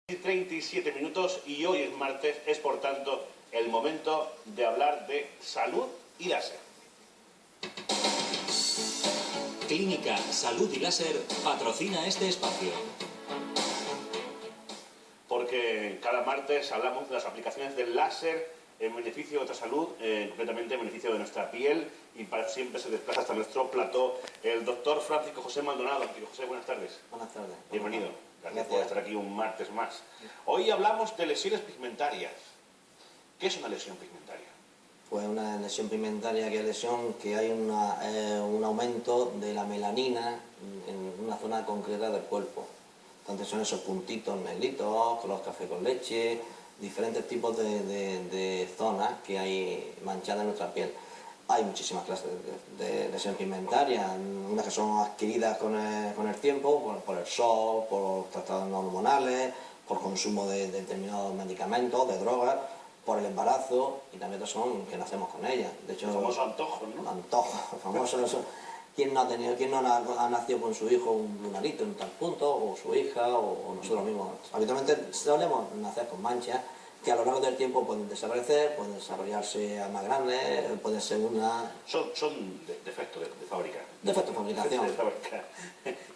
37 minutos y hoy es martes, es por tanto el momento de hablar de salud y láser. Clínica Salud y Láser patrocina este espacio. Porque cada martes hablamos de las aplicaciones del láser en beneficio de nuestra salud, concretamente en beneficio de nuestra piel, y para eso siempre se desplaza hasta nuestro plató el doctor Francisco José Maldonado. Francisco José, buenas tardes. Buenas tardes. Bienvenido. Gracias por estar aquí un martes más. Hoy hablamos de lesiones pigmentarias. ¿Qué es una lesión pigmentaria? Pues una lesión pigmentaria que lesión que hay un aumento de la melanina en una zona concreta del cuerpo. Entonces son esos puntitos negritos, color café con leche, diferentes tipos de zonas que hay manchadas en nuestra piel. Hay muchísimas clases de lesión pigmentaria, unas que son adquiridas con el tiempo, por el sol, por trastornos hormonales, por consumo de determinados medicamentos, de drogas, por el embarazo, y también otras son que nacemos con ellas. De hecho, los famosos antojos, ¿no? Antojos, famosos. ¿Quién no ha nacido con su hijo un lunarito en tal punto, o su hija, o nosotros mismos? Habitualmente solemos nacer con manchas que a lo largo del tiempo pueden desaparecer, pueden desarrollarse a más grandes, pueden ser una... Son defectos de fábrica. Defectos de fabricación. De fábrica.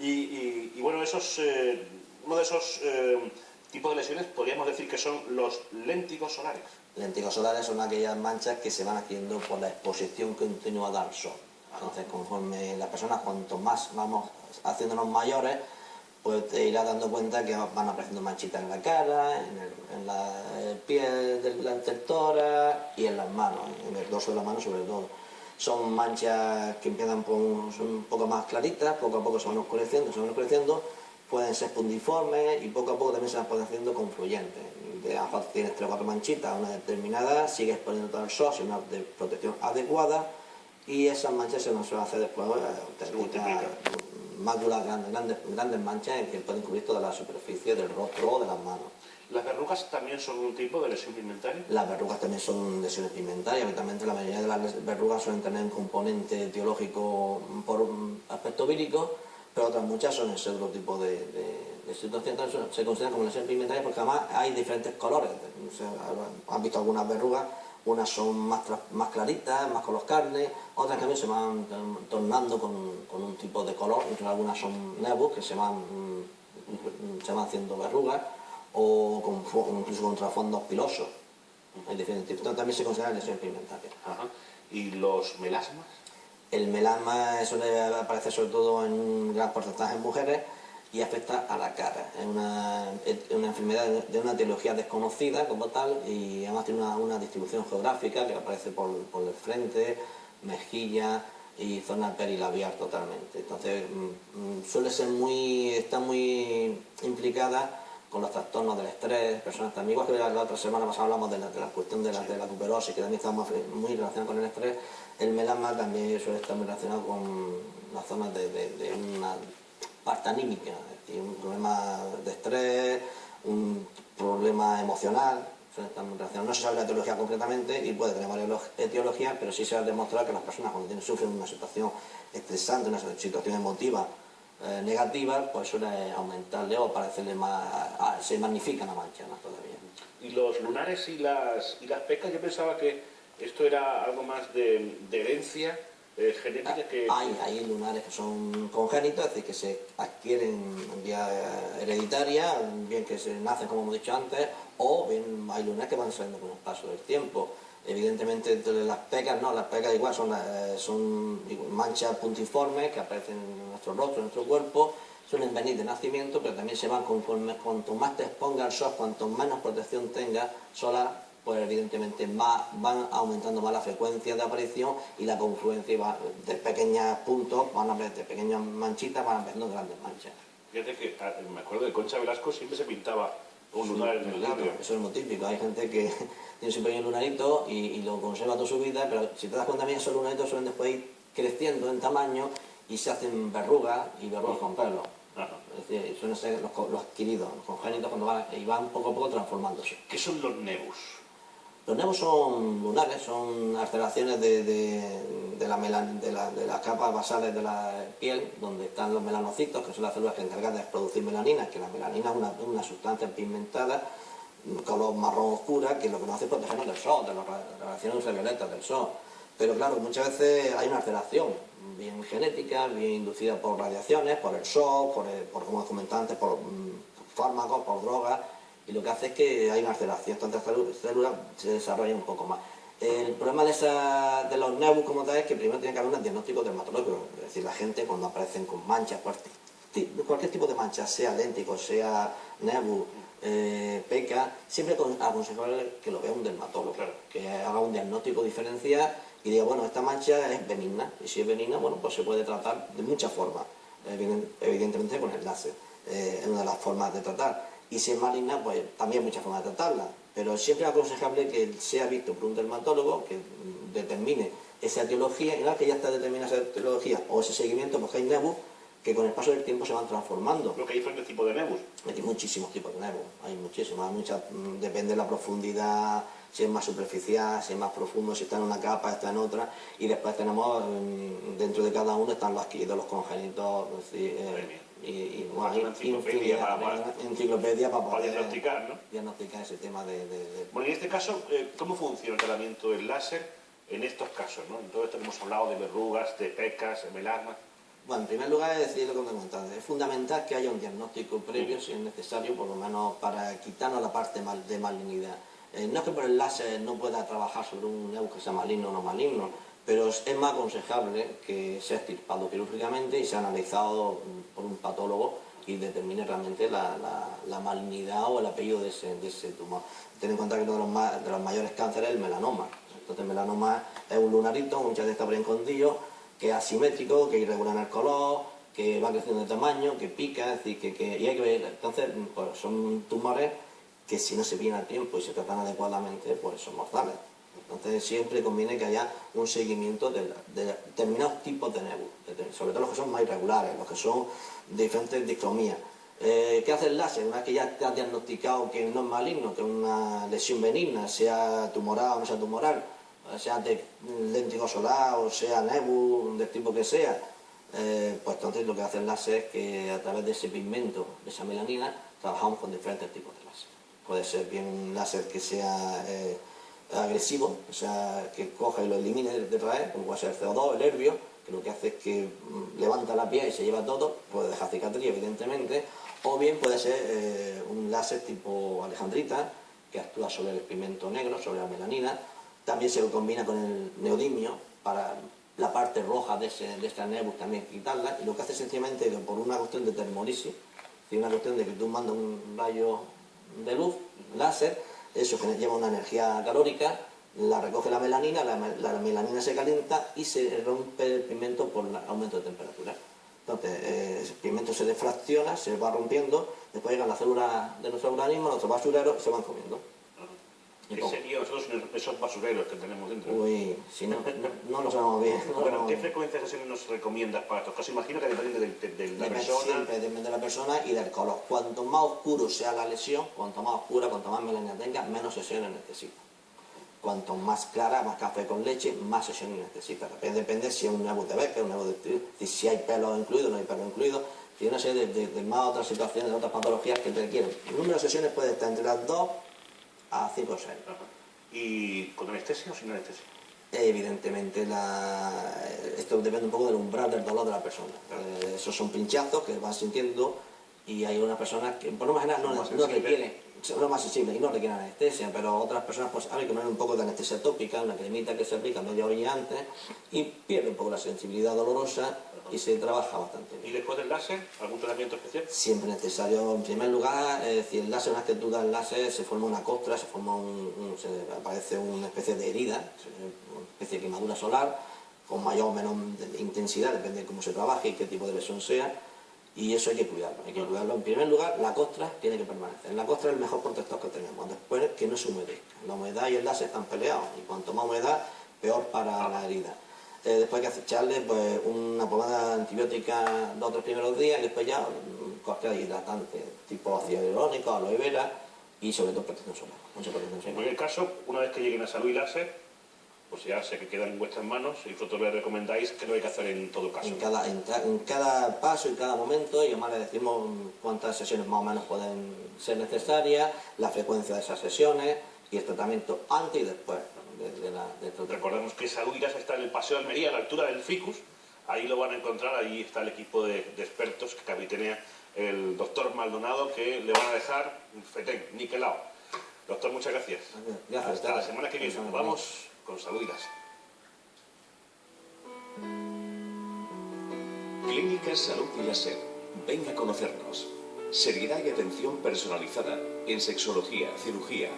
Y bueno, uno de esos tipos de lesiones podríamos decir que son los léntigos solares. Léntigos solares son aquellas manchas que se van haciendo por la exposición continuada al sol. Entonces, conforme las personas, cuanto más vamos haciéndonos mayores, pues te irás dando cuenta que van apareciendo manchitas en la cara, en la piel del tórax y en las manos, en el dorso de la mano sobre todo. Son manchas que empiezan son un poco más claritas, poco a poco se van oscureciendo, pueden ser puntiformes y poco a poco también se van haciendo confluyentes. A lo mejor tienes 3 o 4 manchitas, una determinada, sigues poniendo todo el sol sin una protección adecuada y esas manchas se nos suelen hacer después máculas grandes manchas en que pueden cubrir toda la superficie del rostro o de las manos. ¿Las verrugas también son un tipo de lesión pigmentaria? Las verrugas también son lesiones pigmentarias. Habitualmente la mayoría de las verrugas suelen tener un componente etiológico por un aspecto vírico, pero otras muchas son ese otro tipo de situaciones. Se consideran como lesiones pigmentarias porque además hay diferentes colores. ¿Han visto algunas verrugas? Unas son más claritas, más color carne, otras también se van tornando con un tipo de color, incluso algunas son nebus que se van haciendo verrugas, o incluso con trasfondos pilosos. Hay diferentes tipos. Entonces, también se consideran lesiones pigmentarias. Ajá. ¿Y los melasmas? El melasma suele aparecer sobre todo en un gran porcentaje en mujeres y afecta a la cara. Es una enfermedad de una etiología desconocida como tal y además tiene una distribución geográfica que aparece por el frente, mejilla y zona perilabial totalmente. Entonces está muy implicada con los trastornos del estrés, personas también, igual que la otra semana pasada hablamos de la cuestión de la tuberosis, que también está muy relacionada con el estrés. El melasma también suele estar muy relacionado con las zonas de una parte anímica, es decir, un problema de estrés, un problema emocional, suele estar muy relacionado. No se sabe la etiología concretamente y puede tener varias etiologías, pero sí se ha demostrado que las personas cuando sufren una situación estresante, una situación emotiva negativa, pues suele aumentarle o parecerle se magnifica la mancha más todavía. ¿Y los lunares y las pecas? Yo pensaba que esto era algo más de herencia genética que... Hay lunares que son congénitos, es decir, que se adquieren vía hereditaria, bien que se nacen como hemos dicho antes, o bien hay lunares que van saliendo con el paso del tiempo. Evidentemente entre las pecas no, las pecas igual son manchas puntiformes que aparecen en nuestro rostro, en nuestro cuerpo, suelen venir de nacimiento, pero también se van conforme, cuanto más te exponga al sol, cuanto menos protección tengas solar, pues evidentemente van aumentando más la frecuencia de aparición y la confluencia de pequeños puntos, de pequeñas manchitas, van apareciendo grandes manchas. Fíjate que me acuerdo de Concha Velasco siempre se pintaba un lunar en el labio. Eso es muy típico, hay gente que tiene su pequeño lunarito y lo conserva toda su vida, pero si te das cuenta bien, esos lunaritos suelen después ir creciendo en tamaño y se hacen verrugas y verrugas con pelos. Es decir, suelen ser los adquiridos, los congénitos, y van poco a poco transformándose. ¿Qué son los nebus? Los nevos son lunares, son alteraciones de las capas basales de la piel, donde están los melanocitos, que son las células encargadas de producir melanina, que la melanina es una sustancia pigmentada, color marrón oscura, que lo que nos hace es protegernos del sol, de las radiaciones ultravioletas del sol. Pero claro, muchas veces hay una alteración, bien genética, bien inducida por radiaciones, por el sol, por como comentaba antes, por fármacos, por drogas, y lo que hace es que hay una alteración, tantas células se desarrollan un poco más. El problema de los nevus como tal es que primero tiene que haber un diagnóstico dermatológico, es decir, la gente cuando aparecen con manchas, cualquier tipo de mancha, sea léntico, sea nevu, peca, siempre aconsejable que lo vea un dermatólogo, claro, que haga un diagnóstico diferencial y diga, bueno, esta mancha es benigna, y si es benigna, bueno, pues se puede tratar de muchas formas, evidentemente con el láser, es una de las formas de tratar. Y si es maligna, pues también hay muchas formas de tratarla. Pero siempre es aconsejable que sea visto por un dermatólogo que determine esa etiología, y una vez que ya está determinada esa etiología o ese seguimiento, porque hay nevus que con el paso del tiempo se van transformando. Creo que hay diferentes tipos de nevus. Hay muchísimos tipos de nevus, hay muchísimos, depende de la profundidad, si es más superficial, si es más profundo, si está en una capa, está en otra, y después tenemos, dentro de cada uno están los adquiridos, los congénitos, y bueno, una enciclopedia para poder diagnosticar, ¿no? Diagnosticar ese tema Bueno, y en este caso, ¿cómo funciona el tratamiento del láser en estos casos, ¿no? En todo esto que hemos hablado de verrugas, de pecas, de melasmas. Bueno, en primer lugar, es decir lo que me comentaba, es fundamental que haya un diagnóstico previo, si es necesario, por lo menos para quitarnos la parte de malignidad. No es que por el láser no pueda trabajar sobre un nevo que sea maligno o no maligno, pero es más aconsejable que sea extirpado quirúrgicamente y sea analizado por un patólogo y determine realmente la malignidad o el apellido de ese tumor. Ten en cuenta que uno de los mayores cánceres es el melanoma. Entonces el melanoma es un lunarito, muchas veces está por escondido, que es asimétrico, que es irregular en el color, que va creciendo de tamaño, que pica, es decir, y hay que ver. Entonces pues son tumores que si no se pillan a tiempo y se tratan adecuadamente, pues son mortales. Entonces siempre conviene que haya un seguimiento de determinados tipos de nevus, sobre todo los que son más irregulares, los que son de diferentes dicromías. ¿Qué hace el láser? Una vez que ya está diagnosticado que no es maligno, que es una lesión benigna, sea tumoral o no sea tumoral, sea de léntigo solar o sea nevu, del tipo que sea, pues entonces lo que hace el láser es que a través de ese pigmento, de esa melanina, trabajamos con diferentes tipos de láser. Puede ser bien un láser que sea agresivo, o sea, que coja y lo elimine de raíz, como puede ser el CO2, el herbio, que lo que hace es que levanta la piel y se lleva todo, puede dejar cicatriz evidentemente, o bien puede ser un láser tipo alejandrita, que actúa sobre el pigmento negro, sobre la melanina. También se lo combina con el neodimio para la parte roja de esta nebus también quitarla, y lo que hace sencillamente es que por una cuestión de termolisis, una cuestión de que tú mandas un rayo de luz, láser, eso que lleva una energía calórica, la recoge la melanina, la melanina se calienta y se rompe el pigmento por el aumento de temperatura. Entonces el pigmento se defracciona, se va rompiendo, después llegan las células de nuestro organismo, nuestros basureros, se van comiendo. ¿Qué serían esos basureros que tenemos dentro? Uy, si no lo sabemos bien. Bueno, ¿qué frecuencia de sesiones nos recomiendas para estos casos? Imagino que depende de la persona. Siempre depende de la persona y del color. Cuanto más oscuro sea la lesión, cuanto más oscura, cuanto más melanina tenga, menos sesiones necesita. Cuanto más clara, más café con leche, más sesiones necesita. Depende si es un nevo de beca, un nevo de si hay pelo incluido, no hay pelo incluido. Y una serie de más otras situaciones, de otras patologías que requieren. El número de sesiones puede estar entre las 2 a 5 o 6. ¿Y con anestesia o sin anestesia? Evidentemente, esto depende un poco del umbral del dolor de la persona. Esos son pinchazos que van sintiendo y hay unas personas que por lo general no requieren, son más sensibles y no requieren anestesia, pero otras personas pues hay que poner un poco de anestesia tópica, una cremita que se aplica media hora antes y pierde un poco la sensibilidad dolorosa y se trabaja bastante bien. ¿Y después del láser, algún tratamiento especial? Siempre necesario. En primer lugar, es decir, el láser, una vez que tú das el láser, se forma una costra, aparece una especie de herida, una especie de quemadura solar, con mayor o menor intensidad, depende de cómo se trabaje y qué tipo de lesión sea, y eso hay que cuidarlo. En primer lugar, la costra tiene que permanecer. En la costra es el mejor protector que tenemos. Después, que no se humedezca. La humedad y el láser están peleados, y cuanto más humedad, peor para la herida. Después hay que echarle pues, una pomada antibiótica 2 o 3 primeros días y después ya cualquier hidratante, tipo ácido hialurónico, aloe vera, y sobre todo protección solar, mucha protección En solar. cualquier caso, una vez que lleguen a Salud y Láser, pues ya sé que quedan en vuestras manos y vosotros les recomendáis qué es lo que hay que hacer en todo caso. En cada paso, en cada momento, y además le decimos cuántas sesiones más o menos pueden ser necesarias, la frecuencia de esas sesiones y el tratamiento antes y después del tratamiento. Recordemos que Salud y Láser está en el Paseo de Almería, a la altura del Ficus. Ahí lo van a encontrar, ahí está el equipo de expertos que capitanea el doctor Maldonado, que le van a dejar fetén, niquelado. Doctor, muchas gracias. Gracias. Hasta la semana que viene. Nos vamos con Salud y Láser. Clínica Salud y Láser. Venga a conocernos. Seriedad y atención personalizada en sexología, cirugía,